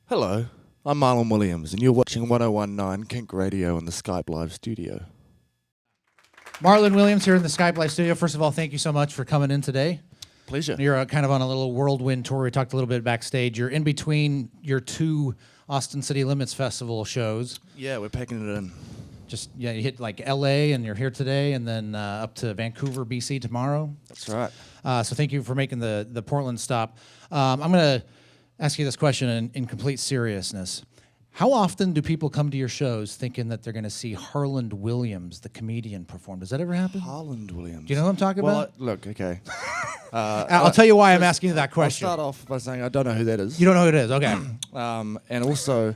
Hello, I'm Marlon Williams, and you're watching 101.9 KINK Radio in the Skype Live studio. Marlon Williams here in the Skype Live studio. First of all, thank you so much for coming in today. Pleasure. You're kind of on a little whirlwind tour. We talked a little bit backstage. You're in between your two Austin City Limits Festival shows. Yeah, we're packing it in. You hit like LA and you're here today, and then up to Vancouver, BC tomorrow. That's right. So thank you for making the Portland stop. I'm going to ask you this question in complete seriousness. How often do people come to your shows thinking that they're going to see Harland Williams, the comedian, perform? Does that ever happen? Harland Williams. Do you know what I'm talking about? Look, okay. I'll tell you why I'm asking you that question. I'll start off by saying I don't know who that is. You don't know who it is? Okay. And also,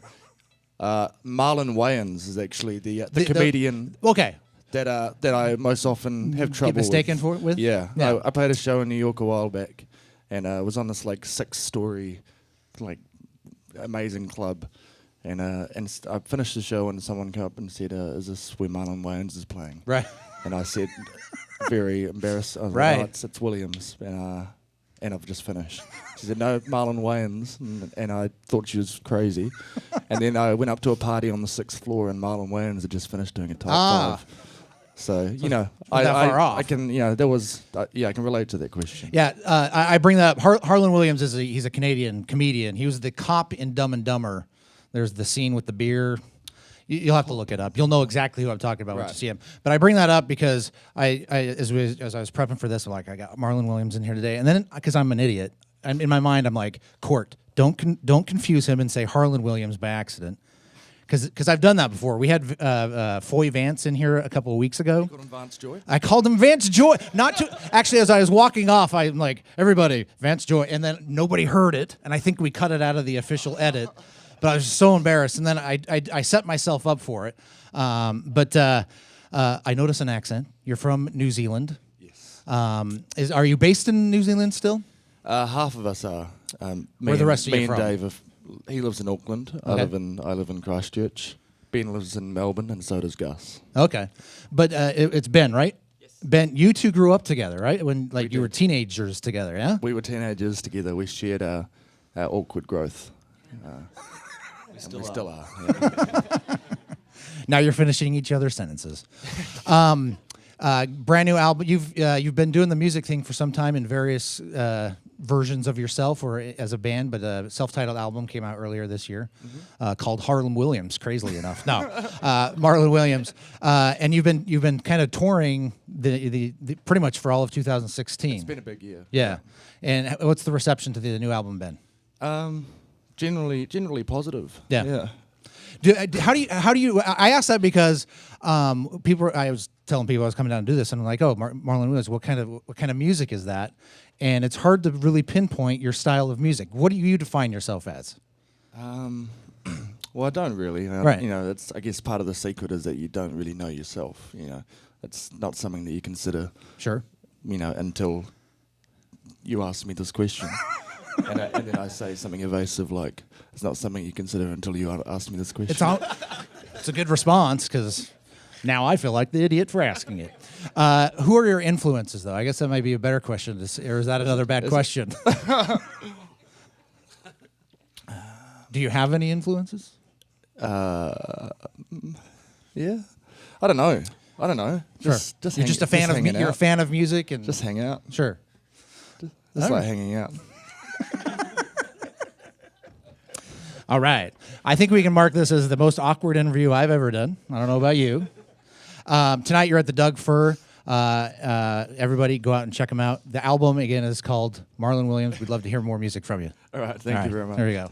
Marlon Wayans is actually the comedian Okay. that I most often have trouble Get mistaken with? Yeah. Yeah. I played a show in New York a while back, and I was on this like 6-story, like amazing club. And I finished the show and someone came up and said, is this where Marlon Wayans is playing? Right. And I said, very embarrassed, I was Right. like, oh, it's Williams. And I've just finished. She said, no, Marlon Wayans. And I thought she was crazy. And then I went up to a party on the 6th floor and Marlon Wayans had just finished doing a top 5. So, you know, I can, you know, there was, I can relate to that question. Yeah, I bring that up. Harland Williams he's a Canadian comedian. He was the cop in Dumb and Dumber. There's the scene with the beer. You'll have to look it up. You'll know exactly who I'm talking about when you see him. But I bring that up because as I was prepping for this, I'm like, I got Marlon Williams in here today, and then because I'm an idiot, in my mind I'm like, Court, don't confuse him and say Harland Williams by accident, because I've done that before. We had Foy Vance in here a couple of weeks ago. You called him Vance Joy? I called him Vance Joy. Actually, as I was walking off, I'm like, everybody, Vance Joy, and then nobody heard it, and I think we cut it out of the official edit. But I was so embarrassed, and then I set myself up for it. But I notice an accent. You're from New Zealand. Yes. Are you based in New Zealand still? Half of us are. Where the rest of you from? Me and Dave, he lives in Auckland. Okay. I live in Christchurch. Ben lives in Melbourne, and so does Gus. Okay, but it's Ben, right? Yes. Ben, you two grew up together, right? When you were teenagers together, yeah? We were teenagers together. We shared our awkward growth. We still are. Yeah. Now you're finishing each other's sentences. Brand new album. You've been doing the music thing for some time in various versions of yourself or as a band, but a self-titled album came out earlier this year called Harlan Williams. Crazily enough, no, Marlon Williams. And you've been kind of touring the pretty much for all of 2016. It's been a big year. Yeah. And what's the reception to the new album been? Generally positive. Yeah. How do you? I asked that because I was telling people I was coming down to do this, and I'm like, oh, Marlon Williams, what kind of music is that? And it's hard to really pinpoint your style of music. What do you define yourself as? Well, I don't really. Right. You know, I guess part of the secret is that you don't really know yourself. You know, it's not something that you consider. Sure. You know, until you ask me this question. And then I say something evasive like, it's not something you consider until you ask me this question. It's a good response, because now I feel like the idiot for asking it. Who are your influences, though? I guess that might be a better question, or is that another bad question? Do you have any influences? Yeah. I don't know. Sure. Just you're just a fan of You're a fan of music and just hang out. Sure. Just like hanging out. All right. I think we can mark this as the most awkward interview I've ever done. I don't know about you. Tonight you're at the Doug Fir. Everybody go out and check them out. The album, again, is called Marlon Williams. We'd love to hear more music from you. All right. Thank you very much. There you go.